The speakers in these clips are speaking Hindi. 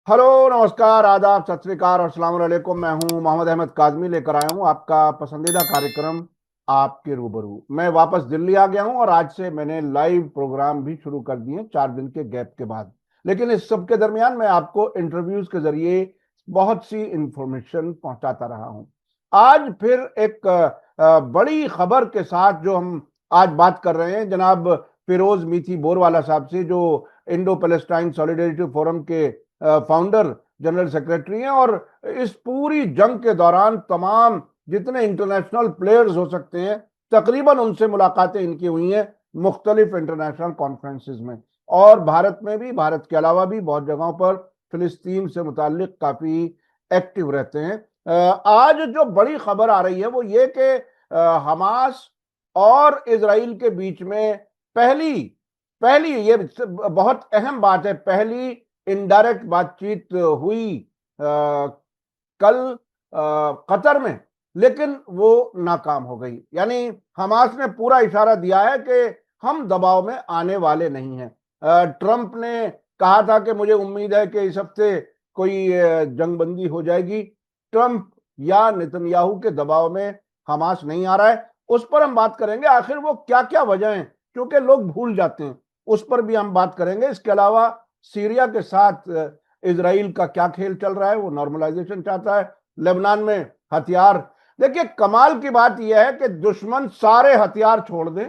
हेलो, नमस्कार, आदाब, सत श्री अकाल और अस्सलाम वालेकुम। मैं हूं मोहम्मद अहमद काजमी, लेकर आया हूं आपका पसंदीदा कार्यक्रम आपके रूबरू। मैं वापस दिल्ली आ गया हूं और आज से मैंने लाइव प्रोग्राम भी शुरू कर दिए 4 दिन के गैप के बाद। लेकिन इस सब के दरमियान मैं आपको इंटरव्यूज के जरिए बहुत सी इंफॉर्मेशन पहुंचाता रहा हूं। आज फिर एक बड़ी खबर के साथ जो हम आज बात कर रहे हैं जनाब फिरोज मीठी बोरवाला साहब से, जो इंडो पैलेस्टाइन सॉलिडेरिटी फोरम के फाउंडर जनरल सेक्रेटरी हैं और इस पूरी जंग के दौरान तमाम जितने इंटरनेशनल प्लेयर्स हो सकते हैं तकरीबन उनसे मुलाकातें इनकी हुई हैं मुख्तलिफ इंटरनेशनल कॉन्फ्रेंसेस में। और भारत में भी, भारत के अलावा भी बहुत जगहों पर फिलिस्तीन से मुतालिक काफी एक्टिव रहते हैं। आज जो बड़ी खबर आ रही है वो ये कि हमास और इसराइल के बीच में पहली पहली ये बहुत अहम बात है, पहली इनडायरेक्ट बातचीत हुई कल कतर में। लेकिन वो नाकाम हो गई। यानी हमास ने पूरा इशारा दिया है कि हम दबाव में आने वाले नहीं हैं। ट्रंप ने कहा था कि मुझे उम्मीद है कि इस हफ्ते कोई जंगबंदी हो जाएगी। ट्रंप या नेतन्याहू के दबाव में हमास नहीं आ रहा है। उस पर हम बात करेंगे, आखिर वो क्या क्या वजह हैं, क्योंकि लोग भूल जाते हैं। उस पर भी हम बात करेंगे। इसके अलावा सीरिया के साथ इसराइल का क्या खेल चल रहा है, वो नॉर्मलाइजेशन चाहता है। लेबनान में हथियार, देखिए कमाल की बात यह है कि दुश्मन सारे हथियार छोड़ दें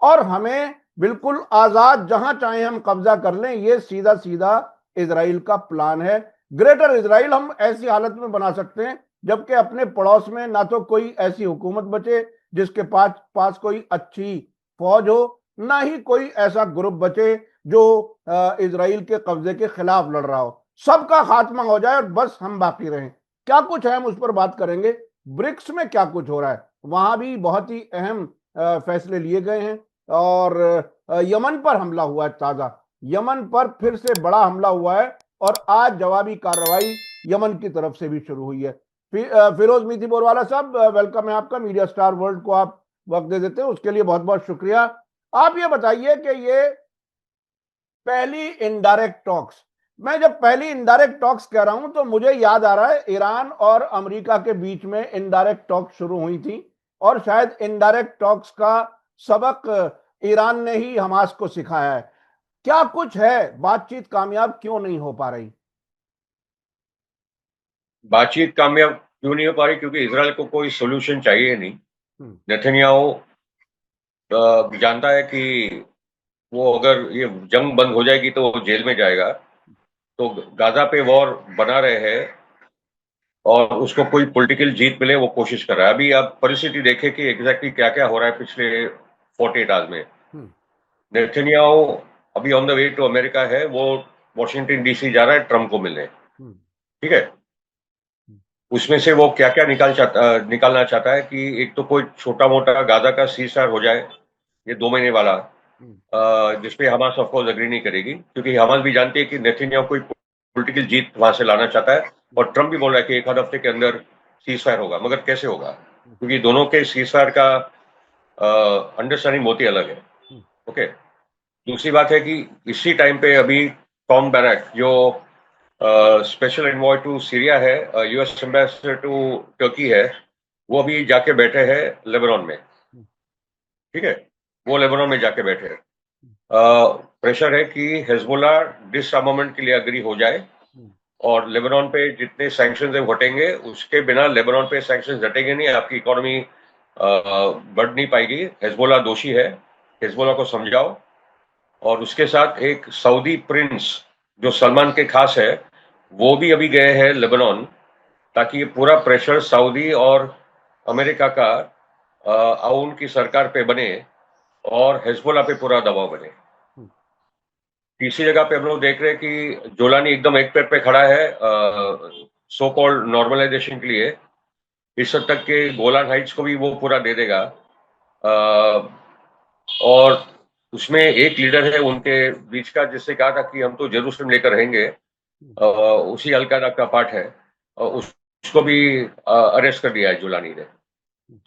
और हमें बिल्कुल आजाद जहां चाहे हम कब्जा कर लें, ये सीधा सीधा इसराइल का प्लान है। ग्रेटर इसराइल हम ऐसी हालत में बना सकते हैं जबकि अपने पड़ोस में ना तो कोई ऐसी हुकूमत बचे जिसके पास पास कोई अच्छी फौज हो, ना ही कोई ऐसा ग्रुप बचे जो इसराइल के कब्जे के खिलाफ लड़ रहा हो। सबका खात्मा हो जाए और बस हम बाकी रहें। क्या कुछ है हम उस पर बात करेंगे। ब्रिक्स में क्या कुछ हो रहा है, वहां भी बहुत ही अहम फैसले लिए गए हैं। और यमन पर हमला हुआ है ताजा, यमन पर फिर से बड़ा हमला हुआ है और आज जवाबी कार्रवाई यमन की तरफ से भी शुरू हुई है। फिरोज मीठी बोरवाला साहब, वेलकम है आपका। मीडिया स्टार वर्ल्ड को आप वक्त दे देते हैं, उसके लिए बहुत बहुत शुक्रिया। आप ये बताइए कि ये पहली इनडायरेक्ट टॉक्स, मैं जब पहली इनडायरेक्ट टॉक्स कह रहा हूं तो मुझे याद आ रहा है ईरान और अमेरिका के बीच में इनडायरेक्ट टॉक्स शुरू हुई थी और शायद इनडायरेक्ट टॉक्स का सबक ईरान ने ही हमास को सिखाया है। क्या कुछ है, बातचीत कामयाब क्यों नहीं हो पा रही। बातचीत कामयाब क्यों नहीं हो पा रही? क्योंकि इसराइल को कोई सोल्यूशन चाहिए नहीं। हम्म। नेतन्याहू जानता है कि वो अगर ये जंग बंद हो जाएगी तो वो जेल में जाएगा। तो गाजा पे वॉर बना रहे हैं और उसको कोई पॉलिटिकल जीत मिले वो कोशिश कर रहा है। अभी आप परिस्थिति देखें कि एग्जैक्टली क्या क्या हो रहा है पिछले 48 आवर्स में। हम्म। नेतन्याहू अभी on the way to America है। वो वॉशिंगटन डीसी जा रहा है ट्रम्प को मिलने। हम्म। ठीक है। उसमें से वो क्या क्या निकालना चाहता है कि एक तो कोई छोटा मोटा गाजा का सीजफायर हो जाए, ये 2 महीने वाला, हम्म। जिसपे हमास ऑफ कोर्स एग्री नहीं करेगी क्योंकि हमास भी जानती है कि नेतन्याहू कोई पॉलिटिकल जीत वहां से लाना चाहता है। और ट्रम्प भी बोल रहा है कि एक आध हफ्ते के अंदर सीजफायर होगा, मगर कैसे होगा? क्योंकि दोनों के सीजफायर का अंडरस्टैंडिंग बहुत ही अलग है। ओके। दूसरी बात है कि इसी टाइम पे अभी टॉम बैरक जो स्पेशल एनवॉय टू सीरिया है, यूएस एम्बेसडर टू टर्की है, वो अभी जाके बैठे हैं लेबनान में। ठीक है। वो लेबनान में जाके बैठे हैं। प्रेशर है कि हिजबुल्ला डिसआर्मामेंट के लिए अग्री हो जाए और लेबनान पे जितने सैंक्शन हटेंगे, उसके बिना लेबनान पे सैंक्शन हटेंगे नहीं, आपकी इकोनॉमी बढ़ नहीं पाएगी। हिजबुल्ला दोषी है, हिजबुल्ला को समझाओ। और उसके साथ एक सऊदी प्रिंस जो सलमान के खास है, वो भी अभी गए हैं लेबनान, ताकि ये पूरा प्रेशर सऊदी और अमेरिका का आउन की सरकार पे बने और हिजबुल्ला पे पूरा दबाव बने। तीसरी जगह पे हम लोग देख रहे हैं कि जोलानी एकदम एक पैर पे खड़ा है सो कॉल्ड नॉर्मलाइजेशन के लिए। इस हद तक के गोलान हाइट्स को भी वो पूरा दे देगा। और उसमें एक लीडर है उनके बीच का जिससे कहा था कि हम तो जेरूसलम लेकर रहेंगे, उसी अलकायदा का पार्ट है। उसको भी अरेस्ट कर दिया है जुलानी ने।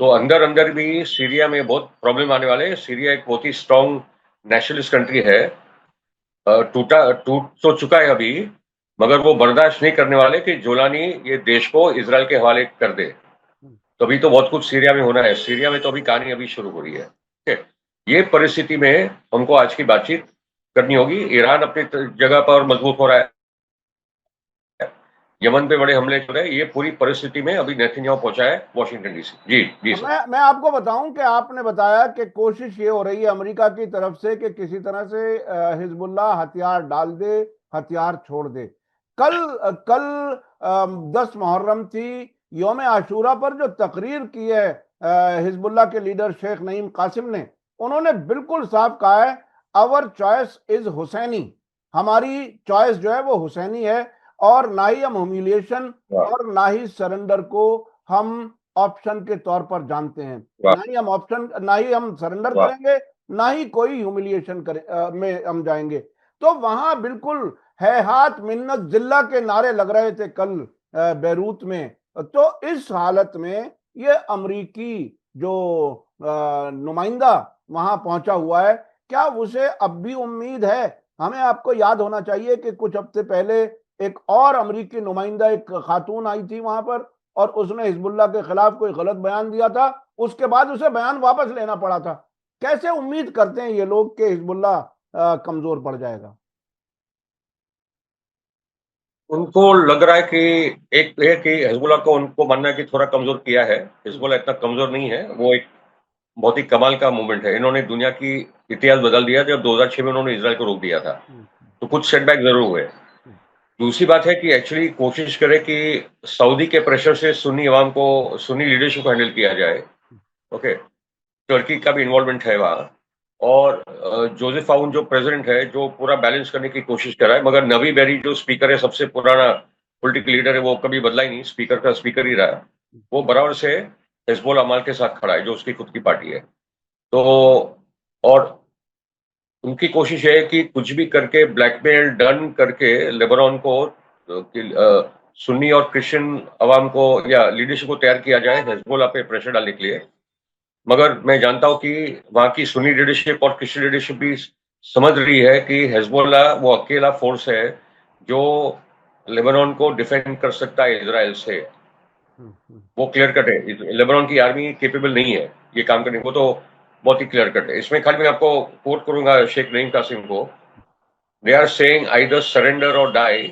तो अंदर अंदर भी सीरिया में बहुत प्रॉब्लम आने वाले हैं। सीरिया एक बहुत ही स्ट्रॉन्ग नेशनलिस्ट कंट्री है। टूट तो चुका है अभी, मगर वो बर्दाश्त नहीं करने वाले कि जोलानी ये देश को इजराइल के हवाले कर दे। तो अभी तो बहुत कुछ सीरिया में होना है, सीरिया में तो अभी कहानी अभी शुरू हो रही है। ठीक है, ये परिस्थिति में हमको आज की बातचीत करनी होगी। ईरान अपनी जगह पर मजबूत हो रहा है, यमन पे बड़े हमले चल रहे हैं। ये पूरी परिस्थिति में अभी नेतन्याहू पहुंचा है वॉशिंगटन डीसी। जी जी सर। मैं आपको बताऊं कि आपने बताया कि कोशिश ये हो रही है अमेरिका की तरफ से कि किसी तरह से हिजबुल्लाह हथियार डाल दे, हथियार छोड़ दे। कल 10 मुहर्रम थी, यौम आशूरा पर जो तकरीर की है हिजबुल्लाह के लीडर शेख नईम कासिम ने, उन्होंने बिल्कुल साफ कहा है, अवर चॉइस इज हुसैनी, हमारी चॉइस जो है वो हुसैनी है, और ना ही हम ह्यूमिलिएशन वाह और ना ही सरेंडर को हम ऑप्शन के तौर पर जानते हैं। वाह ना ही हम सरेंडर वाह। करेंगे, ना ही कोई ह्यूमिलिएशन में हम जाएंगे। तो वहां बिल्कुल है हाथ मिन्नत जिल्ला के नारे लग रहे थे कल बैरूत में। तो इस हालत में ये अमरीकी जो नुमाइंदा वहां पहुंचा हुआ है, क्या उसे अब भी उम्मीद है? हमें आपको याद होना चाहिए कि कुछ हफ्ते पहले एक और अमरीकी नुमाइंदा, एक खातून आई थी वहां पर, और उसने हिजबुल्लाह के खिलाफ कोई गलत बयान दिया था, उसके बाद उसे बयान वापस लेना पड़ा था। कैसे उम्मीद करते हैं ये लोग कि हिजबुल्लाह कमजोर पड़ जाएगा? उनको लग रहा है कि एक है कि हिजबुल्लाह को उनको मानना है कि थोड़ा कमजोर किया है। हिजबुल्लाह इतना कमजोर नहीं है, वो एक बहुत ही कमाल का मूवमेंट है। इन्होंने दुनिया की इतिहास बदल दिया जब 2006 में उन्होंने इसराइल को रोक दिया था। तो कुछ सेटबैक जरूर हुए। दूसरी बात है कि एक्चुअली कोशिश करें कि सऊदी के प्रेशर से सुन्नी अवाम को, सुन्नी लीडरशिप को हैंडल किया जाए। ओके, तुर्की का भी इन्वॉल्वमेंट है वहाँ। और जोसेफ आउन जो प्रेसिडेंट है, जो पूरा बैलेंस करने की कोशिश कर रहा है। मगर नबी बेरी जो स्पीकर है, सबसे पुराना पॉलिटिकल लीडर है, वो कभी बदला ही नहीं, स्पीकर का स्पीकर ही रहा। वो बराबर से हिजबुल अमाल के साथ खड़ा है, जो उसकी खुद की पार्टी है। तो और उनकी कोशिश है कि कुछ भी करके ब्लैकमेल डन करके लेबनान को सुन्नी और क्रिश्चियन अवाम को या लीडरशिप को तैयार किया जाए हिजबुल्लाह पे प्रेशर डालने के लिए। मगर मैं जानता हूं कि वहां की सुन्नी लीडरशिप और क्रिश्चियन लीडरशिप भी समझ रही है कि हिजबुल्लाह वो अकेला फोर्स है जो लेबनान को डिफेंड कर सकता है इसराइल से। वो क्लियर कट है, लेबनान की आर्मी केपेबल नहीं है ये काम करने को। तो बहुत ही क्लियर कट है। इसमें खाली मैं आपको कोट करूंगा शेख नईम कासिम को। They are saying either surrender or die.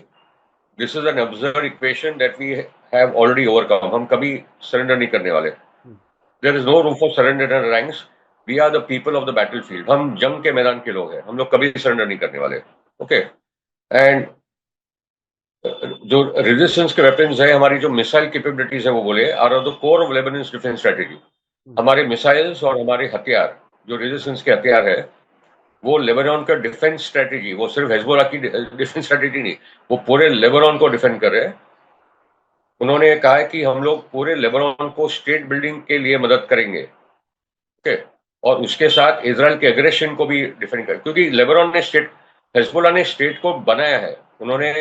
This is an absurd equation that we have already overcome. हम कभी सरेंडर नहीं करने वाले। There is no room for surrender in ranks. We are the people of the battlefield. हम जंग के मैदान के लोग हैं, हम लोग कभी सरेंडर नहीं करने वाले। ओके। एंड जो रेजिस्टेंस के वेपन्स है, हमारी जो मिसाइल कैपेबिलिटीज है, वो बोले are of the core of Lebanon's defence strategy. हमारे मिसाइल्स और हमारे हथियार, जो रेजिस्टेंस के हथियार है, वो लेबनान का डिफेंस स्ट्रेटेजी, वो सिर्फ हिजबुल्लाह की डिफेंस स्ट्रेटेजी नहीं, वो पूरे लेबनान को डिफेंड कर रहे हैं। उन्होंने कहा है कि हम लोग पूरे लेबनान को स्टेट बिल्डिंग के लिए मदद करेंगे। ओके। और उसके साथ इसराइल के एग्रेशन को भी डिफेंड करें, क्योंकि लेबनान ने स्टेट, हिजबुल्लाह ने स्टेट को बनाया है। उन्होंने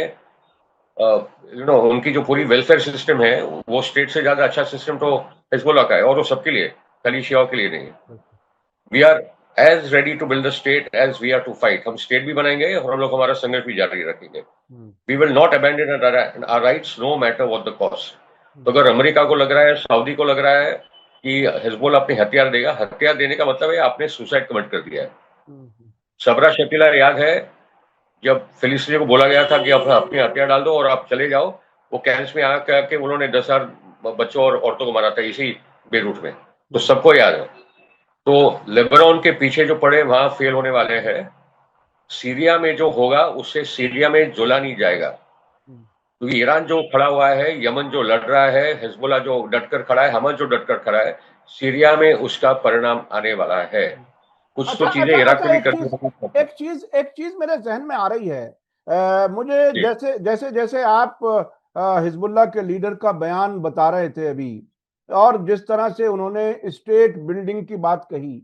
उनकी जो पूरी वेलफेयर सिस्टम है, वो स्टेट से ज्यादा अच्छा सिस्टम तो हिजबुल्लाह का है, और वो सबके लिए, खाली शियाओं के लिए नहीं। We are as ready to build the state as we are to fight. हम स्टेट भी बनाएंगे और हम लोग हमारा संघर्ष भी जारी रखेंगे। We will not abandon our rights no matter what the cost. तो अगर अमेरिका को लग रहा है, सऊदी को लग रहा है कि हिजबुल्लाह अपने हथियार देगा, हथियार देने का मतलब है आपने सुसाइड कमिट कर दिया है। सबरा शकीला याद है जब फिलिस्तीनियों को बोला गया था कि आप अपने हथियार डाल दो और आप चले जाओ, वो कैंप्स में आके उन्होंने 10,000 बच्चों और औरतों को मारा था इसी बेरूट में। तो सबको याद है। तो लेबनान के पीछे जो पड़े वहां फेल होने वाले हैं। सीरिया में जो होगा उससे सीरिया में जुला नहीं जाएगा, क्योंकि ईरान जो खड़ा हुआ है, यमन जो लड़ रहा है, हिजबुल्लाह जो डटकर खड़ा है, हमास जो डटकर खड़ा है, सीरिया में उसका परिणाम आने वाला है। कुछ तो अच्छा चीजें अच्छा इराक अच्छा, में भी करनी होगी। एक चीज मेरे जहन में आ रही है। मुझे जी जैसे जैसे जैसे आप हिजबुल्लाह के लीडर का बयान बता रहे थे अभी, और जिस तरह से उन्होंने स्टेट बिल्डिंग की बात कही,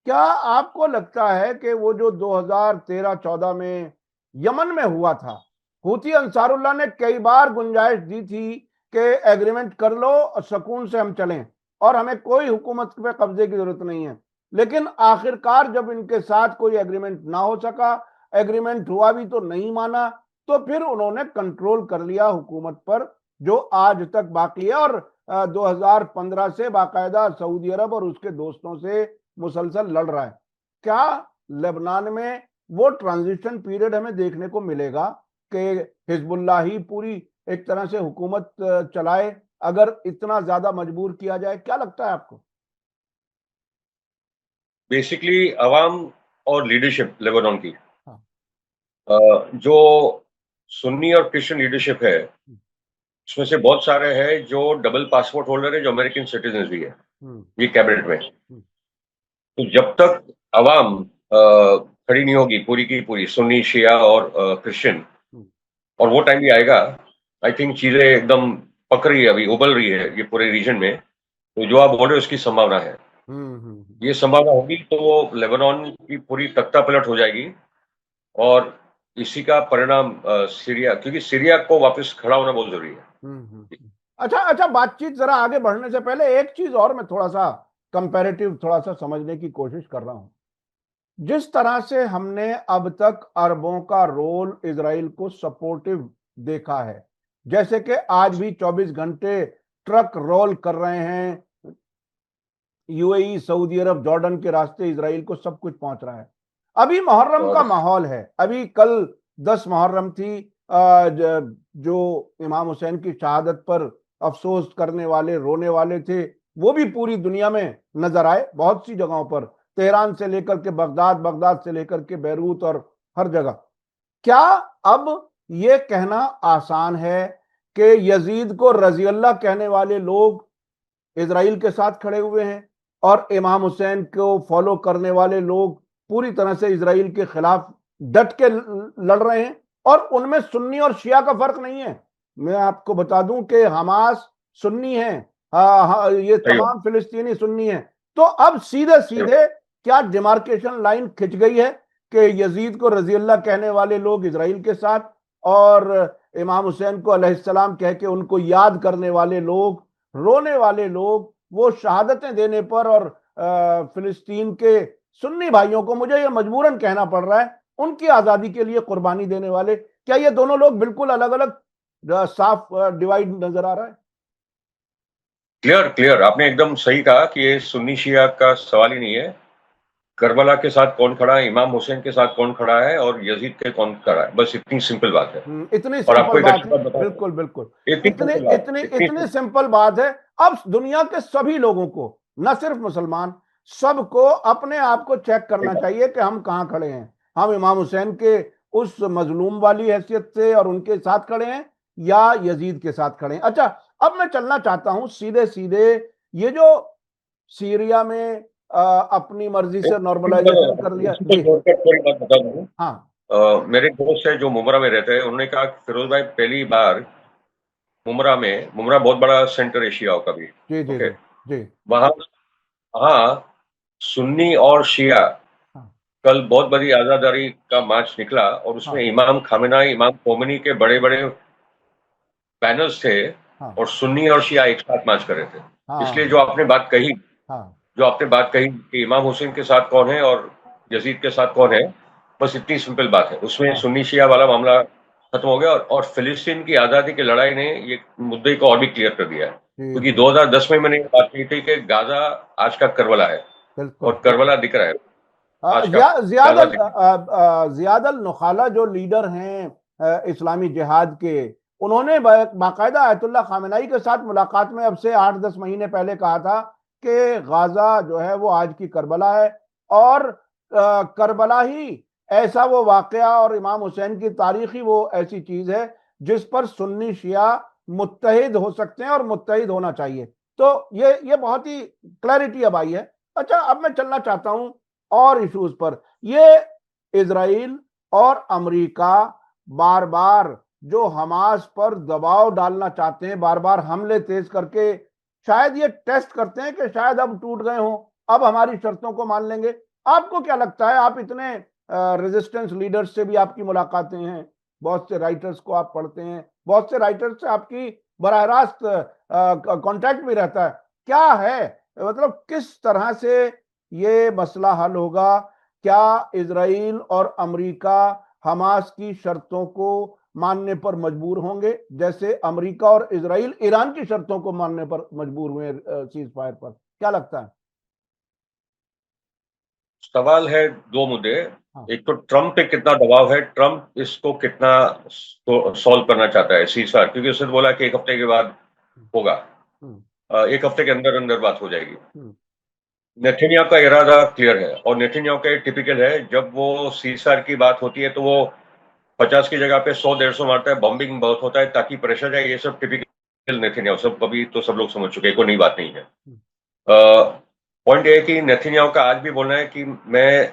क्या आपको लगता है कि वो जो 2013-14 में यमन में हुआ था, हूती अंसारुल्लाह ने कई बार गुंजाइश दी थी कि एग्रीमेंट कर लो और सुकून से हम चलें और हमें कोई हुकूमत पे कब्जे की जरूरत नहीं है, लेकिन आखिरकार जब इनके साथ कोई एग्रीमेंट ना हो सका, एग्रीमेंट हुआ भी तो नहीं माना, तो फिर उन्होंने कंट्रोल कर लिया हुकूमत पर, जो आज तक बाकी है। और 2015 से बाकायदा सऊदी अरब और उसके दोस्तों से मुसलसल लड़ रहा है। क्या लेबनान में वो ट्रांजिशन पीरियड हमें देखने को मिलेगा कि हिजबुल्लाह ही पूरी एक तरह से हुकूमत चलाए, अगर इतना ज्यादा मजबूर किया जाए? क्या लगता है आपको? बेसिकली अवाम और लीडरशिप लेबनान की, हाँ। जो सुन्नी और क्रिश्चियन लीडरशिप है, उसमें से बहुत सारे हैं जो डबल पासपोर्ट होल्डर है, जो अमेरिकन सिटीजन भी है ये कैबिनेट में। तो जब तक अवाम खड़ी नहीं होगी पूरी की पूरी, सुन्नी, शिया और क्रिश्चियन, और वो टाइम भी आएगा, आई थिंक चीजें एकदम पक रही है, अभी उबल रही है ये पूरे रीजन में। तो जो आप बोल रहे हो उसकी संभावना है, ये संभावना होगी तो लेबनान की पूरी तख्ता पलट हो जाएगी। और इसी का परिणाम सीरिया, क्योंकि सीरिया को वापस खड़ा होना बहुत जरूरी है। अच्छा अच्छा, बातचीत जरा आगे बढ़ने से पहले एक चीज और मैं थोड़ा सा कंपैरेटिव थोड़ा सा समझने की कोशिश कर रहा हूं। जिस तरह से हमने अब तक अरबों का रोल इजराइल को सपोर्टिव देखा है, जैसे कि आज भी 24 घंटे ट्रक रोल कर रहे हैं यूएई, सऊदी अरब, जॉर्डन के रास्ते इजराइल को सब कुछ पहुंच रहा है। अभी मुहर्रम का माहौल है, अभी कल 10 मुहर्रम थी, जो इमाम हुसैन की शहादत पर अफसोस करने वाले, रोने वाले थे, वो भी पूरी दुनिया में नजर आए, बहुत सी जगहों पर, तेहरान से लेकर के बगदाद, बगदाद से लेकर के बैरूत और हर जगह। क्या अब ये कहना आसान है कि यजीद को रजी अल्लाह कहने वाले लोग इजराइल के साथ खड़े हुए हैं और इमाम हुसैन को फॉलो करने वाले लोग पूरी तरह से इजराइल के खिलाफ डट के लड़ रहे हैं, और उनमें सुन्नी और शिया का फर्क नहीं है? मैं आपको बता दूं कि हमास सुन्नी है, ये तमाम फिलिस्तीनी सुन्नी है। तो अब सीधे सीधे क्या डिमार्केशन लाइन खिंच गई है कि यजीद को रजी अल्लाह कहने वाले लोग इजराइल के साथ, और इमाम हुसैन को अलैहिस्सलाम कह के उनको याद करने वाले लोग, रोने वाले लोग, वो शहादतें देने पर, और फिलिस्तीन के सुन्नी भाइयों को, मुझे ये मजबूरन कहना पड़ रहा है, उनकी आजादी के लिए कुर्बानी देने वाले, क्या ये दोनों लोग बिल्कुल अलग अलग साफ डिवाइड नजर आ रहा है? क्लियर क्लियर, आपने एकदम सही कहा कि ये सुन्नी शिया का सवाल ही नहीं है। करबला के साथ कौन खड़ा है, इमाम हुसैन के साथ कौन खड़ा है, और यजीद के कौन खड़ा है, बस इतनी सिंपल बात है। इतनी और सिंपल आपको एक बात अच्छी है, बात बताऊं, बिल्कुल बिल्कुल। इतनी इतने सिंपल बात, इतने इतनी इतनी सिंपल बात है। अब दुनिया के सभी लोगों को, न सिर्फ मुसलमान, सबको अपने आप को चेक करना चाहिए कि हम कहां खड़े हैं। हम इमाम हुसैन के उस मजलूम वाली हैसियत से और उनके साथ खड़े हैं, या यजीद के साथ खड़े हैं? अच्छा, अब मैं चलना चाहता हूं सीधे सीधे, ये जो सीरिया में अपनी मर्जी से नॉर्मलाइजेशन कर लिया सिंपल जी। शॉर्टकट थोड़ी बात बता दूं। हाँ। मेरे दोस्त है जो मुमरा में रहते हैं, उन्होंने कहा फिरोज भाई पहली बार मुमरा में, मुमरा बहुत बड़ा सेंटर एशिया का भी, जी जी ओके, जी जी। वहां, हाँ, सुन्नी और शिया, हाँ कल बहुत बड़ी आजादारी का मार्च निकला, और उसमें हाँ इमाम खामेनाई, इमाम खोमेनी के बड़े बड़े बैनर्स थे, हाँ और सुन्नी और शिया एक साथ मार्च कर रहे थे। इसलिए जो हाँ आपने बात कही, हाँ जो आपने बात कही कि इमाम हुसैन के साथ कौन है और यजीद के साथ कौन है, बस इतनी सिंपल बात है। उसमें हाँ। सुन्नी शिया वाला मामला खत्म हो गया, और फिलिस्तीन की आजादी की लड़ाई ने ये मुद्दे को और भी क्लियर कर दिया है। जी क्योंकि जी। 2010 में मैंने ये बात की थी कि गाजा आज का करबला है, बिल्कुल और बिल्कुल। करबला दिख रहा है आज का, गाजा जियादल दिख रहा जियादल नुखाला जो लीडर हैं इस्लामी जिहाद के, उन्होंने बाकायदा आयतुल्लाह खामेनाई के साथ मुलाकात में अब से 8-10 महीने पहले कहा था कि गाजा जो है वो आज की करबला है, और करबला ही ऐसा वो वाकया और इमाम हुसैन की तारीखी वो ऐसी चीज है जिस पर सुन्नी शिया मुत्तहिद हो सकते हैं और मुत्तहिद होना चाहिए। तो ये बहुत ही क्लैरिटी अब आई है। अच्छा, अब मैं चलना चाहता हूं और इश्यूज पर। ये इजराइल और अमेरिका बार बार जो हमास पर दबाव डालना चाहते हैं, बार बार हमले तेज करके, शायद ये टेस्ट करते हैं कि शायद अब टूट गए हों, अब हमारी शर्तों को मान लेंगे। आपको क्या लगता है? आप इतने रेजिस्टेंस लीडर्स से भी आपकी मुलाकातें हैं, बहुत से राइटर्स को आप पढ़ते हैं, बहुत से राइटर्स से आपकी बराह रास्त कांटेक्ट भी रहता है। क्या है, मतलब किस तरह से ये मसला हल होगा? क्या इजराइल और अमेरिका हमास की शर्तों को मानने पर मजबूर होंगे, जैसे अमेरिका और इजराइल ईरान की शर्तों को मानने पर मजबूर हुए सीज फायर पर? क्या लगता है? सवाल है दो मुद्दे। हाँ। एक तो ट्रम्प पे कितना दबाव है, ट्रम्प इसको कितना सॉल्व करना चाहता है सीज फायर, क्योंकि उसने बोला कि एक हफ्ते के बाद होगा, हम्म। एक हफ्ते के अंदर अंदर बात हो जाएगी। हम्म। नेतन्याहू का इरादा क्लियर है, और नेतन्याहू का टिपिकल है, जब वो सीज फायर की बात होती है तो वो 50 की जगह पे 100-150 मारता है, बॉम्बिंग बहुत होता है ताकि प्रेशर जाए। ये सब टिपिकल नेतन्याहू, सब अभी तो सब लोग समझ चुके हैं, कोई नई बात नहीं है। पॉइंट ये है कि नेतन्याहू का आज भी बोलना है कि मैं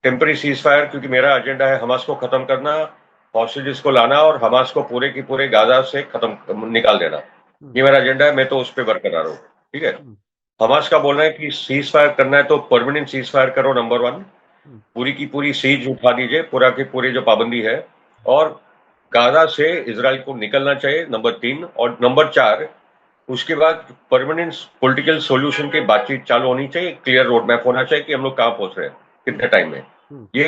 टेम्पररी सीज फायर, क्योंकि मेरा एजेंडा है हमास को खत्म करना, हॉस्टेजेस को लाना और हमास को पूरे की पूरे गाजा से खत्म निकाल देना। ये मेरा एजेंडा है, मैं तो उस पर बरकरार हूँ। ठीक है। हमास का बोलना है कि सीज फायर करना है तो परमानेंट सीज फायर करो, नंबर 1। पूरी की पूरी सीज उठा दीजिए, पूरा की पूरी जो पाबंदी है, और गाजा से इसराइल को निकलना चाहिए, नंबर 3। और नंबर 4, उसके बाद परमानेंट पॉलिटिकल सॉल्यूशन की बातचीत चालू होनी चाहिए, क्लियर रोड मैप होना चाहिए कि हम लोग कहां पहुंच रहे हैं, कितने टाइम में। ये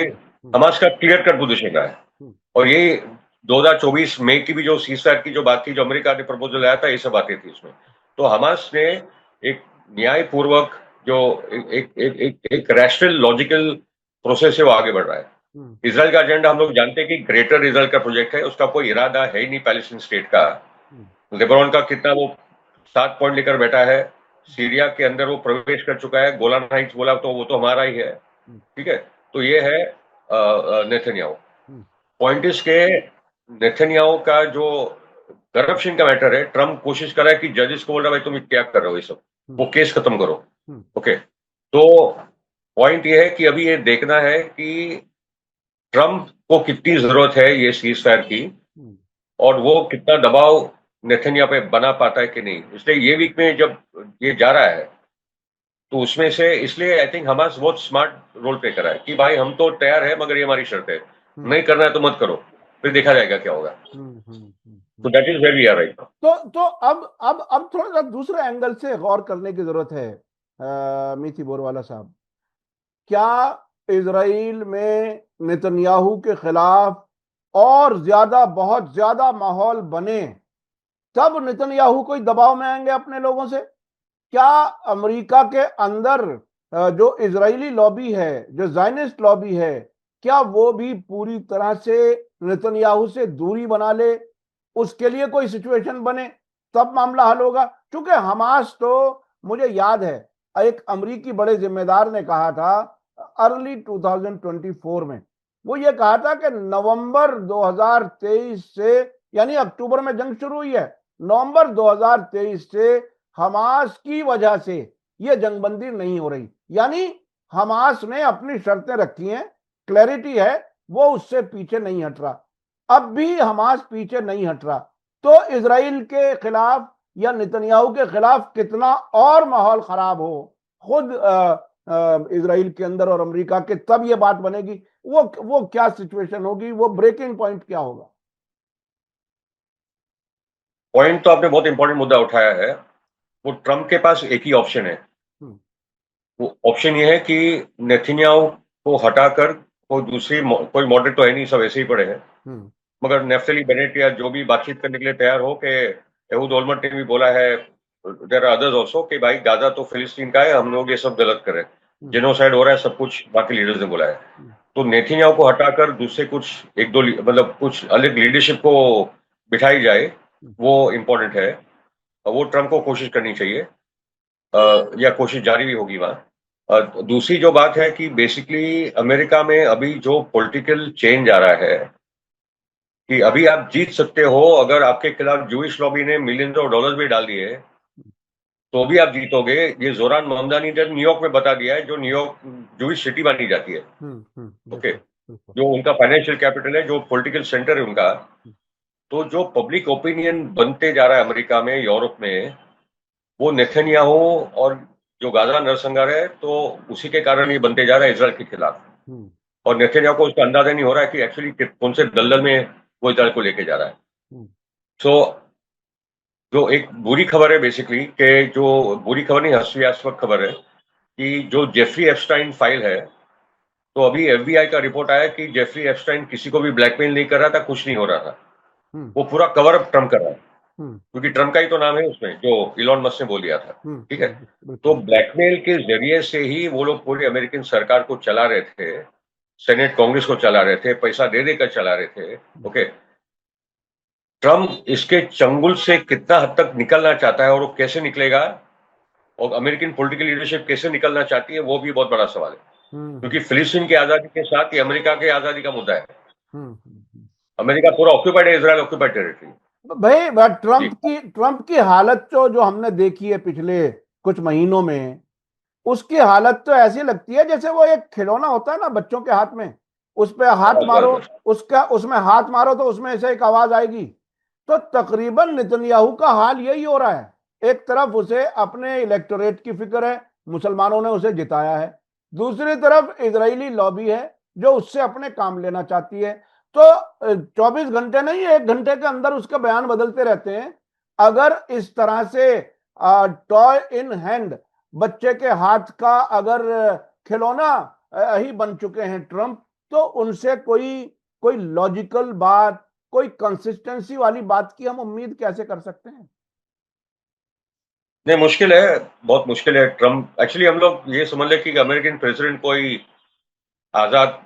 हमास का क्लियर कट पोजिशन है। और ये 2024 मई की भी जो सीज फायर की जो बात थी, जो अमेरिका ने प्रपोजल आया था, ये सब बातें थी उसमें। तो हमास ने एक न्यायपूर्वक जो एक रैशनल लॉजिकल प्रोसेस है वो आगे बढ़ रहा है। इसराइल का एजेंडा हम लोग जानते हैं कि ग्रेटर इसराइल का प्रोजेक्ट है, उसका कोई इरादा है ही नहीं पैलेस्टीन स्टेट का। लेबनान का कितना वो 7 पॉइंट लेकर बैठा है, सीरिया के अंदर वो प्रवेश कर चुका है, गोलान हाइट्स बोला तो वो तो हमारा ही है। ठीक है। तो ये है नेतन्याहू। पॉइंट इज के नेतन्याहू का जो करप्शन का मैटर है, ट्रम्प कोशिश कर रहा है कि जजेस को बोल रहा है भाई तुम क्या कर रहे हो, ये सब वो केस खत्म करो। ओके। तो पॉइंट ये है कि अभी ये देखना है कि ट्रम्प को कितनी जरूरत है ये सीज फायर की, और वो कितना दबाव नेतन्याहू पे बना पाता है कि नहीं। इसलिए ये वीक में जब ये जा रहा है तो उसमें से, इसलिए आई थिंक हमास बहुत स्मार्ट रोल प्ले करा है कि भाई हम तो तैयार है, मगर ये हमारी शर्त है, नहीं करना है तो मत करो, फिर देखा जाएगा क्या होगा। तो that is where we are right. तो अब थोड़ा सा दूसरे एंगल से गौर करने की जरूरत है मीठी बोरवाला साहब। क्या इजराइल में नेतन्याहू के खिलाफ और ज्यादा, बहुत ज्यादा माहौल बने तब नेतन्याहू कोई दबाव में आएंगे अपने लोगों से? क्या अमेरिका के अंदर जो इजरायली लॉबी है, जो ज़ायनिस्ट लॉबी है, क्या वो भी पूरी तरह से नेतन्याहू से दूरी बना ले, उसके लिए कोई सिचुएशन बने तब मामला हल होगा? क्योंकि हमास तो, मुझे याद है एक अमरीकी बड़े जिम्मेदार ने कहा था अर्ली 2024 में, वो ये कहा था कि नवंबर 2023 से, यानी अक्टूबर में जंग शुरू हुई है, नवंबर 2023 से हमास की वजह से ये जंगबंदी नहीं हो रही। यानी हमास ने अपनी शर्तें रखी हैं, क्लैरिटी है, वो उससे पीछे नहीं हट रहा। अब भी हमास पीछे नहीं हट रहा। तो इजराइल के खिलाफ या नेतन्याहू के खिलाफ कितना और माहौल खराब हो खुद इजराइल के अंदर और अमेरिका के, तब ये बात बनेगी। वो क्या सिचुएशन होगी, वो ब्रेकिंग पॉइंट क्या होगा? पॉइंट तो आपने बहुत इंपॉर्टेंट मुद्दा उठाया है। वो ट्रम्प के पास एक ही ऑप्शन है। वो ऑप्शन ये है कि नेतन्याहू को हटाकर कोई दूसरी, कोई मॉडरेट तो है नहीं, सब ऐसे ही पड़े हैं, मगर नेफ्तली बेनेट या जो भी बातचीत करने के लिए तैयार हो, कि एहूद ओलमर्ट ने भी बोला है, देयर आर अदर्स आल्सो, कि भाई गाजा तो फिलिस्तीन का है, हम लोग ये सब गलत कर रहे हैं, जेनोसाइड हो रहा है, सब कुछ बाकी लीडर्स ने बोला है। तो नेतन्याहू को हटाकर दूसरे कुछ एक दो मतलब कुछ अलग लीडरशिप को बिठाई जाए, वो इम्पोर्टेंट है। वो ट्रम्प को कोशिश करनी चाहिए, या कोशिश जारी भी होगी वहां। दूसरी जो बात है कि बेसिकली अमेरिका में अभी जो पॉलिटिकल चेंज आ रहा है, कि अभी आप जीत सकते हो, अगर आपके खिलाफ जूइश लॉबी ने मिलियंस ऑफ डॉलर्स भी डाल दिए तो भी आप जीतोगे। ये जोरान ममदानी ने न्यूयॉर्क में बता दिया है, जो न्यूयॉर्क जूइश सिटी मानी जाती है। ओके। जो उनका फाइनेंशियल कैपिटल है, जो पॉलिटिकल सेंटर है उनका। तो जो पब्लिक ओपिनियन बनते जा रहा है अमेरिका में, यूरोप में, वो नेतन्याहू और जो गाजा नरसंहार है, तो उसी के कारण ये बनते जा रहा है इजराइल के खिलाफ। और नेतन्याहू को उसका अंदाजा नहीं हो रहा है कि एक्चुअली कौन से दलदल में वो इजराइल को लेके जा रहा है। सो जो एक बुरी खबर है बेसिकली, कि जो बुरी खबर नहीं, हास्यास्पद खबर है, कि जो जेफरी एप्स्टाइन फाइल है, तो अभी FBI का रिपोर्ट आया कि जेफरी एप्स्टाइन किसी को भी ब्लैकमेल नहीं कर रहा था, कुछ नहीं हो रहा था, वो पूरा कवर अप ट्रम्प कर रहा है, क्योंकि ट्रम्प का ही तो नाम है उसमें, जो इलॉन मस्क ने बोल दिया था। ठीक है, तो ब्लैकमेल के जरिए से ही वो लोग पूरी अमेरिकन सरकार को चला रहे थे, सेनेट कांग्रेस को चला रहे थे, पैसा दे देकर चला रहे थे। ओके, ट्रम्प इसके चंगुल से कितना हद तक निकलना चाहता है और वो कैसे निकलेगा, और अमेरिकन पॉलिटिकल लीडरशिप कैसे निकलना चाहती है, वो भी बहुत बड़ा सवाल है, क्योंकि फिलिस्तीन की आजादी के साथ ही अमेरिका की आजादी का मुद्दा है। अमेरिका पूरा ऑक्यूपाइड है, इजराइल ऑक्यूपाइड टेरिटरी। भाई ट्रम्प की हालत जो हमने देखी है पिछले कुछ महीनों में, उसकी हालत तो ऐसी लगती है जैसे वो एक खिलौना होता है ना बच्चों के हाथ में, उस पे हाथ मारो, उसमें हाथ मारो तो उसमें ऐसे एक आवाज आएगी। तो तकरीबन नेतन्याहू का हाल यही हो रहा है। एक तरफ उसे अपने इलेक्टोरेट की फिक्र है, मुसलमानों ने उसे जिताया है, दूसरी तरफ इजरायली लॉबी है जो उससे अपने काम लेना चाहती है। तो 24 घंटे नहीं, 1 घंटे के अंदर उसके बयान बदलते रहते हैं। अगर इस तरह से टॉय इन हैंड, बच्चे के हाथ का अगर खिलौना ही बन चुके हैं ट्रंप, तो उनसे कोई लॉजिकल बात, कोई कंसिस्टेंसी वाली बात की हम उम्मीद कैसे कर सकते हैं? नहीं, मुश्किल है, बहुत मुश्किल है। ट्रम्प एक्चुअली, हम लोग ये समझ लें कि अमेरिकन प्रेसिडेंट कोई आजाद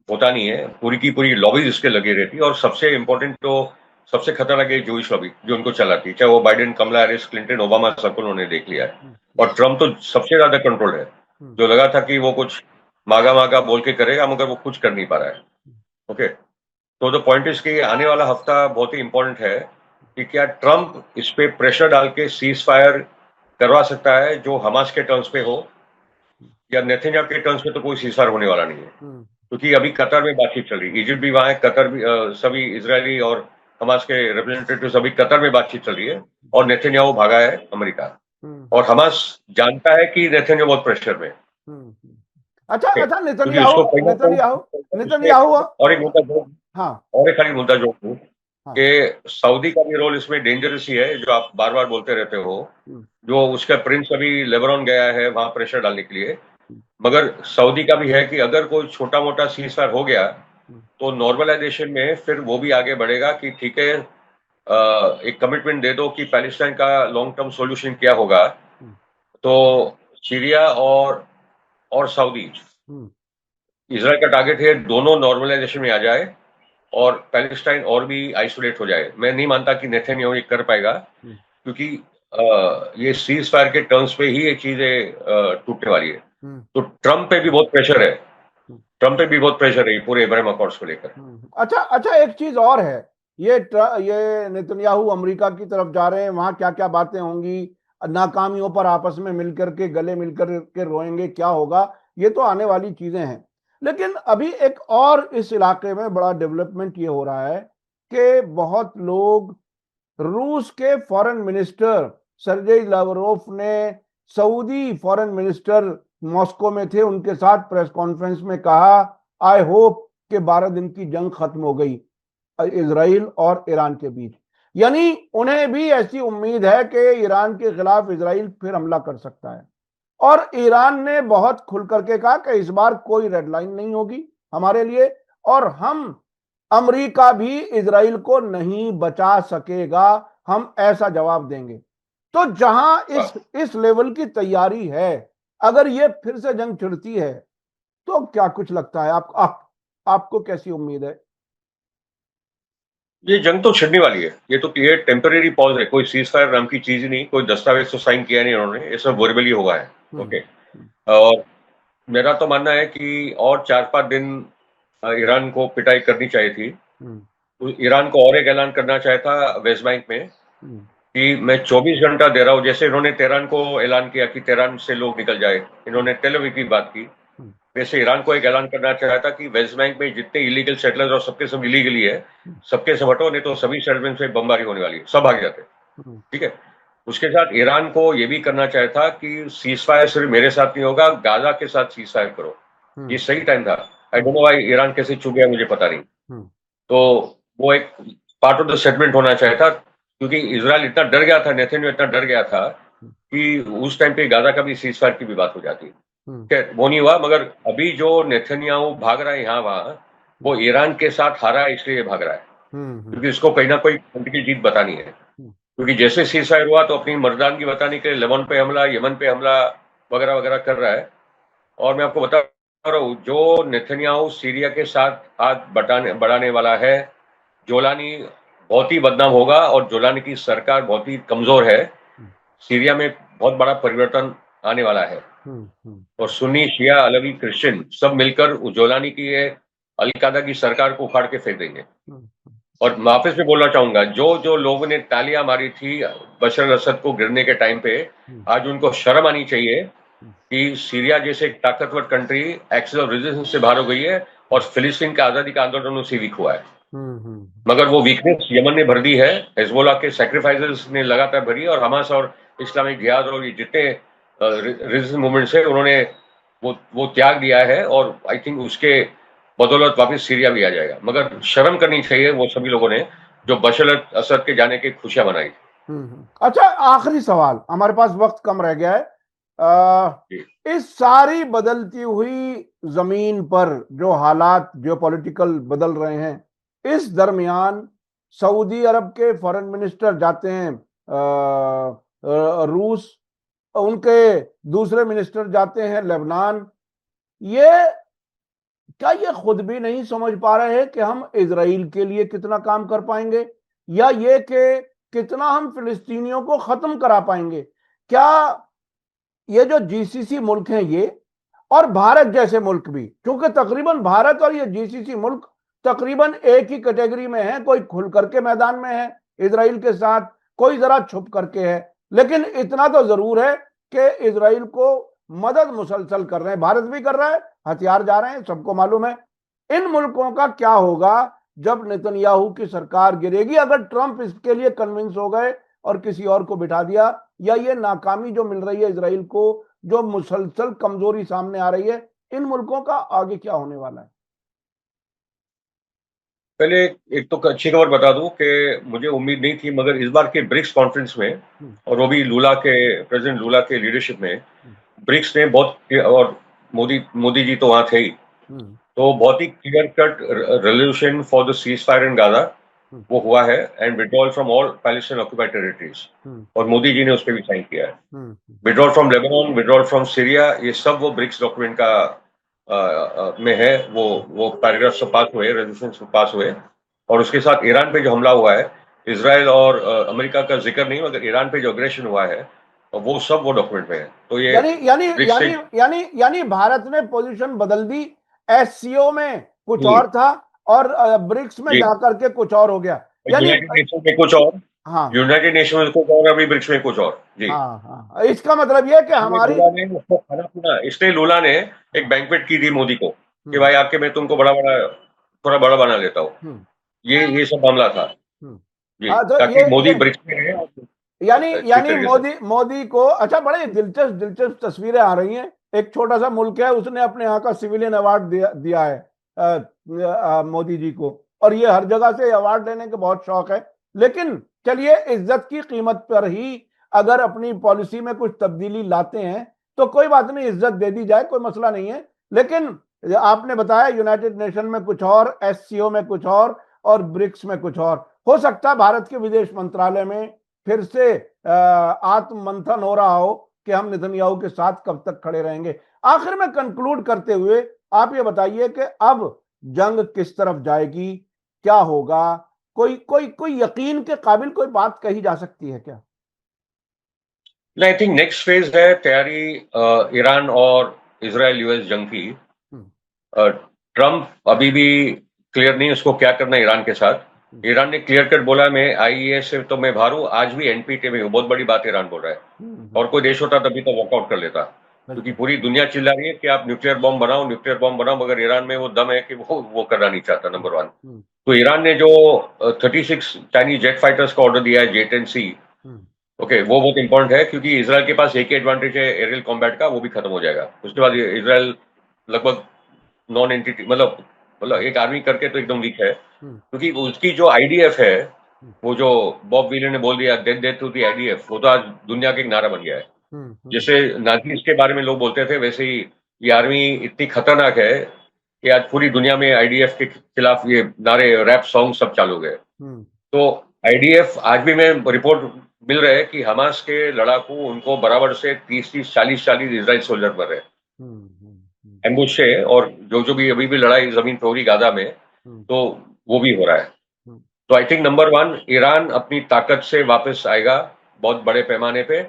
होता नहीं है, पूरी की पूरी लॉबीज इसके लगी रहती है, और सबसे इंपॉर्टेंट तो सबसे खतरनाक है जूइश लॉबी जो उनको चलाती है, चाहे वो बाइडेन, कमला हैरिस, क्लिंटन, ओबामा, सबको उन्होंने देख लिया है। और ट्रम्प तो सबसे ज्यादा कंट्रोल है, जो लगा था कि वो कुछ मागा मागा बोल के करेगा, मगर वो कुछ कर नहीं पा रहा है। ओके, तो द पॉइंट इज कि आने वाला हफ्ता बहुत ही इंपॉर्टेंट है कि क्या ट्रम्प इस पे प्रेशर डाल के सीज फायर करवा सकता है जो हमास के टर्म्स पे हो, या नेतन्याहू के टर्म्स पे तो कोई सीज फायर होने वाला नहीं है, क्योंकि अभी कतर में बातचीत चल रही है, इजिप्ट भी वहां है, कतर भी, सभी इजरायली और हमास के रिप्रेजेंटेटिव अभी कतर में बातचीत चल रही है, और नेतन्याहू भागा है अमेरिका, और हमास जानता है कि नेतन्याहू बहुत प्रेशर में। अच्छा, क्योंकि उसको नेतन्याहू और एक मुद्दा, हाँ, और एक खाली मुद्दा जो कि सऊदी का भी रोल इसमें डेंजरस ही है, जो आप बार बार बोलते रहते हो, जो उसका प्रिंस अभी लेबनान गया है वहां प्रेशर डालने के लिए, मगर सऊदी का भी है कि अगर कोई छोटा मोटा सीज फायर हो गया तो नॉर्मलाइजेशन में फिर वो भी आगे बढ़ेगा कि ठीक है, एक कमिटमेंट दे दो कि पैलेस्टाइन का लॉन्ग टर्म सॉल्यूशन क्या होगा। तो सीरिया और सऊदी, इजराइल का टारगेट है दोनों नॉर्मलाइजेशन में आ जाए और पैलेस्टाइन और भी आइसोलेट हो जाए। मैं नहीं मानता कि नेतन्याहू ये कर पाएगा, क्योंकि ये सीज फायर के टर्म्स पे ही ये चीजें टूटने वाली है। तो ट्रम्प पे भी बहुत प्रेशर है, पूरे इब्राहिम अकॉर्ड्स को लेकर। अच्छा, एक चीज और है, ये नेतन्याहू अमेरिका की तरफ जा रहे हैं, वहां क्या क्या बातें होंगी, नाकामियों पर आपस में मिलकर के गले मिलकर के रोएंगे, क्या होगा, ये तो आने वाली चीजें हैं। लेकिन अभी एक और इस इलाके में बड़ा डेवलपमेंट ये हो रहा है कि बहुत लोग, रूस के फॉरेन मिनिस्टर सर्जेई लावरोफ ने सऊदी फॉरेन मिनिस्टर मॉस्को में थे, उनके साथ प्रेस कॉन्फ्रेंस में कहा, आई होप कि 12 दिन की जंग खत्म हो गई इजराइल और ईरान के बीच। यानी उन्हें भी ऐसी उम्मीद है कि ईरान के खिलाफ इजराइल फिर हमला कर सकता है। और ईरान ने बहुत खुल करके कहा कि इस बार कोई रेड लाइन नहीं होगी हमारे लिए, और हम, अमेरिका भी इजराइल को नहीं बचा सकेगा, हम ऐसा जवाब देंगे। तो जहां इस लेवल की तैयारी है, अगर ये फिर से जंग छिड़ती है तो क्या कुछ लगता है आपको कैसी उम्मीद है? ये जंग तो छिड़ने वाली है, ये टेम्परेरी पॉज है, कोई सीज फायर नाम की चीज ही नहीं, कोई दस्तावेज तो साइन किया नहीं उन्होंने, ये सब वर्बली हुआ है। ओके, और मेरा तो मानना है कि और 4-5 दिन ईरान को पिटाई करनी चाहिए थी। तो ईरान को और एक ऐलान करना चाहिए था वेस्ट बैंक में कि मैं 24 घंटा दे रहा हूं, जैसे इन्होंने तेहरान को ऐलान किया कि तेहरान से लोग निकल जाए, इन्होंने तेल अवीव की बात की, वैसे ईरान को एक ऐलान करना चाहा था कि वेस्ट बैंक में जितने इलीगल सेटलर्स और सबके सब इलीगली है, सबके सब हटो, नहीं तो सभी सेटलमेंट से बमबारी होने वाली है, सब भाग जाते। ठीक है, उसके साथ ईरान को यह भी करना चाहा था कि सीज फायर सिर्फ मेरे साथ नहीं होगा, गाजा के साथ सीज फायर करो। ये सही टाइम था। I don't know why Iran कैसे चुप गया, मुझे पता नहीं। तो वो एक पार्ट ऑफ द सेटलमेंट होना चाहिए था, क्योंकि इजराइल इतना डर गया था, नेतन्याहू इतना डर गया था कि उस टाइम पे गाजा का भी सीज फायर की भी बात हो जाती। वो नहीं हुआ, मगर अभी जो नेतन्याहू भाग रहा है यहाँ वहां, वो ईरान के साथ हारा है इसलिए भाग रहा है, क्योंकि इसको कहीं ना कोई पॉलिटिकल जीत बतानी है। क्योंकि जैसे सीजफायर हुआ तो अपनी मर्दानगी बताने के लिए लेबनान पे हमला, यमन पे हमला वगैरह वगैरह कर रहा है। और मैं आपको बता रहा हूँ, जो नेतन्याहू सीरिया के साथ हाथ बढ़ाने वाला है, जोलानी बहुत ही बदनाम होगा, और जोलानी की सरकार बहुत ही कमजोर है। सीरिया में बहुत बड़ा परिवर्तन आने वाला है, और सुन्नी, शिया, अलवी, क्रिश्चियन सब मिलकर जोलानी की अल-कायदा की सरकार को उखाड़ के फेंक देंगे। और मैं वापस भी बोलना चाहूंगा, जो जो लोगों ने तालियां मारी थी बशर अल-असद को गिरने के टाइम पे, आज उनको शर्म आनी चाहिए कि सीरिया जैसे एक ताकतवर कंट्री एक्सेस ऑफ रेजिस्टेंस से बाहर हो गई है, और फिलिस्तीन का आजादी का आंदोलन उनसे वीक हुआ है। मगर वो वीकनेस यमन ने भर दी है, हिजबुल्लाह के सैक्रिफाइसेस ने लगातार भरी, और हमास और इस्लामिक जिहाद और ये जितने रेजिस्टेंस मूवमेंट्स है, उन्होंने वो त्याग दिया है, और आई थिंक उसके बदौलत वापस सीरिया भी आ जाएगा। मगर शर्म करनी चाहिए वो सभी लोगों ने जो बशर असद के जाने की खुशियां मनाई। अच्छा, आखिरी सवाल, हमारे पास वक्त कम रह गया है। इस सारी बदलती हुई जमीन पर जो हालात जियोपॉलिटिकल बदल रहे हैं, इस दरमियान सऊदी अरब के फॉरेन मिनिस्टर जाते हैं रूस, उनके दूसरे मिनिस्टर जाते हैं लेबनान। ये क्या ये खुद भी नहीं समझ पा रहे हैं कि हम इजराइल के लिए कितना काम कर पाएंगे, या ये कि कितना हम फिलिस्तीनियों को खत्म करा पाएंगे? क्या ये जो जीसीसी मुल्क हैं ये, और भारत जैसे मुल्क भी, क्योंकि तकरीबन भारत और ये जीसीसी मुल्क तकरीबन एक ही कैटेगरी में है, कोई खुल करके मैदान में है इजराइल के साथ, कोई जरा छुप करके है, लेकिन इतना तो जरूर है कि इजराइल को मदद मुसलसल कर रहे हैं, भारत भी कर रहा है, हथियार जा रहे हैं, सबको मालूम है। इन मुल्कों का क्या होगा जब नेतन्याहू की सरकार गिरेगी, अगर ट्रंप इसके लिए कन्विंस हो गए और किसी और को बिठा दिया, या ये नाकामी जो मिल रही है इजराइल को, जो मुसलसल कमजोरी सामने आ रही है, इन मुल्कों का आगे क्या होने वाला है? पहले एक तो अच्छी खबर बता दूं कि मुझे उम्मीद नहीं थी, मगर इस बार के ब्रिक्स कॉन्फ्रेंस में, और वो भी प्रेसिडेंट लूला के लीडरशिप में, ब्रिक्स ने बहुत, और मोदी जी तो वहां थे ही, तो बहुत ही clear cut resolution for the ceasefire in Gaza वो हुआ है, and withdrawal from all Palestine occupied territories, और मोदी जी ने उस पर भी साइन किया है। Withdrawal from Lebanon, withdrawal from Syria, ये सब वो ब्रिक्स डॉक्यूमेंट का में है, वो पैराग्राफ सब पास हुए, रेजोल्यूशन सब पास हुए। और उसके साथ ईरान पे जो हमला हुआ है, इसराइल और अमेरिका का जिक्र नहीं, मगर ईरान पे जो अग्रेशन हुआ है, वो सब वो डॉक्यूमेंट में है। तो ये यानी भारत ने पोजीशन बदल दी, एससीओ में कुछ और था और ब्रिक्स में जाकर के कुछ और हो गया, यानी यूनाइटेड नेशन में कुछ और, हाँ, यूनाइटेड नेशन में कुछ और, अभी ब्रिक्स में कुछ और। जी हाँ, इसका मतलब ये कि हमारी, इसलिए लूला ने एक बैंक्वेट की थी मोदी को कि भाई आके मैं तुमको थोड़ा बड़ा बना लेता हूँ। ये सब मामला था जी, तो ताकि मोदी ब्रिक्स में रहे। यानी मोदी को, अच्छा, बड़े दिलचस्प तस्वीरें आ रही हैं। एक छोटा सा मुल्क है, उसने अपने यहाँ का सिविलियन अवार्ड दिया है मोदी जी को, और ये हर जगह से अवार्ड लेने के बहुत शौक है। लेकिन चलिए, इज्जत की कीमत पर ही अगर अपनी पॉलिसी में कुछ तब्दीली लाते हैं तो कोई बात नहीं, इज्जत दे दी जाए, कोई मसला नहीं है। लेकिन आपने बताया यूनाइटेड नेशन में कुछ और, एससीओ में कुछ और ब्रिक्स में कुछ और। हो सकता है भारत के विदेश मंत्रालय में फिर से आत्म मंथन हो रहा हो कि हम नेतन्याहू के साथ कब तक खड़े रहेंगे। आखिर में कंक्लूड करते हुए आप ये बताइए कि अब जंग किस तरफ जाएगी, क्या होगा? कोई यकीन के काबिल कोई बात कही जा सकती है क्या? आई थिंक नेक्स्ट फेज है तैयारी ईरान और इजराइल यूएस जंग की। ट्रंप अभी भी क्लियर नहीं उसको क्या करना है ईरान के साथ। ईरान ने क्लियर कट बोला मैं आईईए से तो मैं बाहर हूं, आज भी एनपीटी में हूं। बहुत बड़ी बात ईरान बोल रहा है, और कोई देश होता तभी तो वॉकआउट कर लेता, क्योंकि पूरी दुनिया चिल्ला रही है कि आप न्यूक्लियर बॉम्ब बनाओ, मगर ईरान में वो दम है कि वो करना नहीं चाहता, नंबर वन। तो ईरान ने जो 36 चाइनीज जेट फाइटर्स का ऑर्डर दिया है, J-10C, ओके, वो बहुत इंपॉर्टेंट है, क्योंकि इसराइल के पास एक ही एडवांटेज है एरियल कॉम्बैट का, वो भी खत्म हो जाएगा। उसके बाद इसराइल लगभग नॉन एंटिटी, मतलब एक आर्मी करके तो एकदम वीक है, क्योंकि उसकी जो आईडीएफ है, वो जो बॉब व्हीलर ने बोल दिया डेथ टू द आईडीएफ, वो तो आज दुनिया का एक नारा बन गया है। जैसे नाजीज के बारे में लोग बोलते थे, वैसे ही ये आर्मी इतनी खतरनाक है कि आज पूरी दुनिया में आईडीएफ के खिलाफ ये नारे, रैप सॉन्ग सब चालू गए। तो आईडीएफ आज भी मैं रिपोर्ट मिल रहे हैं कि हमास के लड़ाकू उनको बराबर से 30-30, 40-40 इजराइल सोल्जर मर रहे हैं एम्बुश से, और जो भी अभी भी लड़ाई जमीन पे हो रही गाजा में, तो वो भी हो रहा है। तो आई थिंक नंबर 1, ईरान अपनी ताकत से वापस आएगा बहुत बड़े पैमाने पे।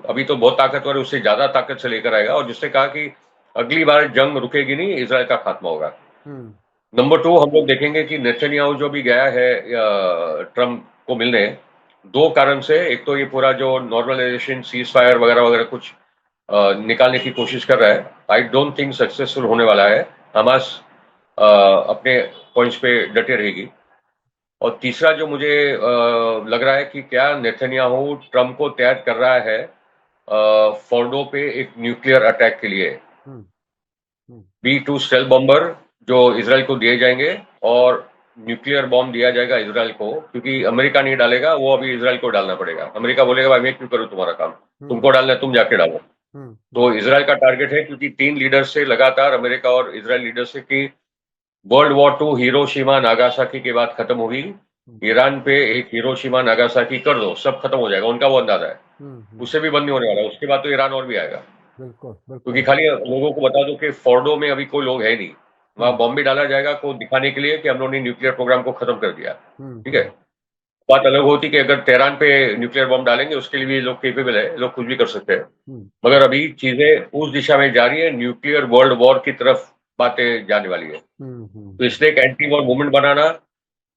अभी तो बहुत ताकतवर है, उससे ज्यादा ताकत से लेकर आएगा, और जिसने कहा कि अगली बार जंग रुकेगी नहीं, इजराइल का खात्मा होगा। नंबर 2, हम लोग देखेंगे कि नेतन्याहू जो भी गया है ट्रम्प को मिलने, 2 कारण से। एक तो ये पूरा जो नॉर्मलाइजेशन, सीज फायर वगैरह वगैरह कुछ निकालने की कोशिश कर रहा है। आई डोंट थिंक सक्सेसफुल होने वाला है। हमास अपने पॉइंट्स पे डटे रहेगी। और तीसरा जो मुझे लग रहा है कि क्या नेतन्याहू ट्रम्प को तैयार कर रहा है फोर्डो पे एक न्यूक्लियर अटैक के लिए। B-2 स्टेल्थ बॉम्बर जो इजराइल को दिए जाएंगे, और न्यूक्लियर बॉम्ब दिया जाएगा इजराइल को, क्योंकि अमेरिका नहीं डालेगा, वो अभी इजराइल को डालना पड़ेगा। अमेरिका बोलेगा भाई मैं क्यों करूं तुम्हारा काम, तुमको डालना है तुम जाके डालो। तो इजराइल का टारगेट है, क्योंकि 3 लीडर से लगातार, अमेरिका और इजराइल लीडर से, कि वर्ल्ड वॉर 2 हिरोशिमा नागासाकी के बाद खत्म होगी, ईरान पे एक हिरोशिमा नागासाकी कर दो, सब खत्म हो जाएगा, उनका वो अंदाजा है। उससे भी बंद नहीं होने वाला, उसके बाद तो ईरान और भी आएगा। क्योंकि खाली लोगों को बता दो कि फोर्डो में अभी कोई लोग है नहीं, वहां बॉम्ब भी डाला जाएगा को दिखाने के लिए कि हम लोगों ने न्यूक्लियर प्रोग्राम को खत्म कर दिया। ठीक है, बात अलग होती कि अगर तेहरान पे न्यूक्लियर बॉम्ब डालेंगे, उसके लिए भी लोग केपेबल है, लोग कुछ भी कर सकते हैं। मगर अभी चीजें उस दिशा में जा रही है, न्यूक्लियर वर्ल्ड वॉर की तरफ बातें जाने वाली है। तो इसलिए एक एंटी वॉर मूवमेंट बनाना,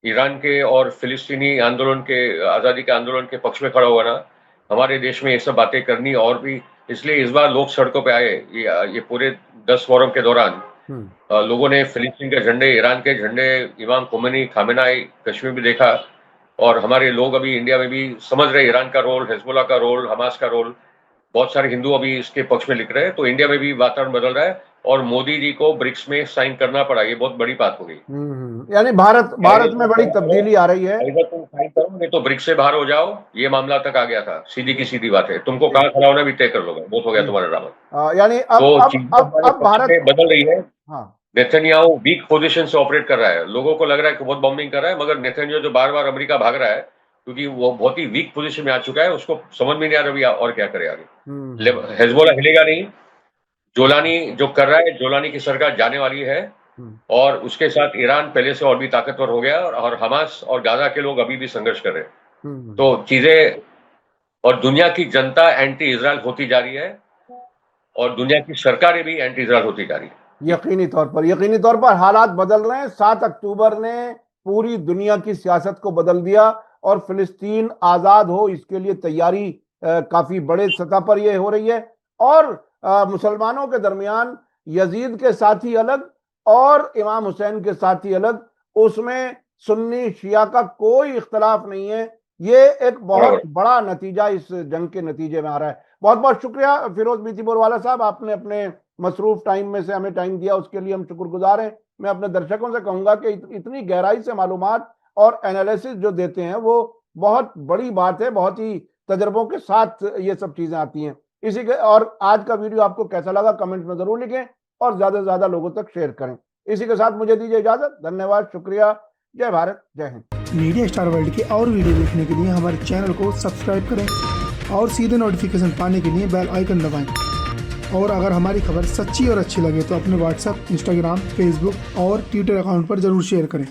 ईरान के और फिलिस्तीनी आंदोलन के, आजादी के आंदोलन के पक्ष में खड़ा हुआ ना, हमारे देश में ये सब बातें करनी। और भी इसलिए इस बार लोग सड़कों पे आए, ये पूरे 10 फोरम के दौरान लोगों ने फिलिस्तीन के झंडे, ईरान के झंडे, इमाम खोमेनी, खामेनाई, कश्मीर भी देखा। और हमारे लोग अभी इंडिया में भी समझ रहे ईरान का रोल, हिजबुल्लाह का रोल, हमास का रोल। बहुत सारे हिंदू अभी इसके पक्ष में लिख रहे हैं। तो इंडिया में भी वातावरण बदल रहा है, और मोदी जी को ब्रिक्स में साइन करना पड़ा, ये बहुत बड़ी बात हो गई। यानी भारत में बड़ी तब्दीली आ रही है। अगर तुम साइन करो, नहीं तो ब्रिक्स से बाहर हो जाओ, ये मामला तक आ गया था। सीधी की सीधी बात है, तुमको कहाँ खड़ा होना भी तय कर लोगे, बहुत हो गया तुम्हारा ड्रामा। यानी अब भारत बदल रही है। नेतन्याहू वीक पोजीशन से ऑपरेट कर रहा है, लोगों को लग रहा है कि बहुत बॉम्बिंग कर रहा है, मगर नेतन्याहू जो बार बार अमेरिका भाग रहा है, क्योंकि वो बहुत ही वीक पोजीशन में आ चुका है, उसको समझ में नहीं आ रहा अभी और क्या करे आगे। हिजबुल्लाह हिलेगा नहीं। जोलानी जो कर रहा है, जोलानी की सरकार जाने वाली है, और उसके साथ ईरान पहले से और भी ताकतवर हो गया, और हमास और गाजा के लोग अभी भी संघर्ष कर रहे हैं। तो चीजें, और दुनिया की जनता एंटी इजराइल होती जा रही है, और दुनिया की सरकारें भी एंटी इजराइल होती जा रही है। यकीनी तौर पर हालात बदल रहे हैं। 7 अक्टूबर ने पूरी दुनिया की सियासत को बदल दिया, और फिलिस्तीन आजाद हो इसके लिए तैयारी काफी बड़े सतह पर यह हो रही है। और मुसलमानों के दरमियान यजीद के साथी अलग और इमाम हुसैन के साथी अलग, उसमें सुन्नी शिया का कोई इख्तलाफ नहीं है। ये एक बहुत बड़ा नतीजा इस जंग के नतीजे में आ रहा है। बहुत बहुत शुक्रिया फिरोज बीती बोरवाला साहब, आपने अपने मसरूफ टाइम में से हमें टाइम दिया, उसके लिए हम शुक्रगुजार हैं। मैं अपने दर्शकों से कहूंगा कि इतनी गहराई से मालूमात और एनालिसिस जो देते हैं वो बहुत बड़ी बात है, बहुत ही तजर्बों के साथ ये सब चीजें आती हैं। इसी के, और आज का वीडियो आपको कैसा लगा कमेंट में जरूर लिखें, और ज्यादा से ज्यादा लोगों तक शेयर करें। इसी के साथ मुझे दीजिए इजाजत। धन्यवाद, शुक्रिया, जय भारत, जय हिंद। मीडिया स्टार वर्ल्ड के और वीडियो देखने के लिए हमारे चैनल को सब्सक्राइब करें, और सीधे नोटिफिकेशन पाने के लिए बेल आइकन दबाएं। और अगर हमारी खबर सच्ची और अच्छी लगे तो अपने व्हाट्सएप, इंस्टाग्राम, फेसबुक और ट्विटर अकाउंट पर जरूर शेयर करें।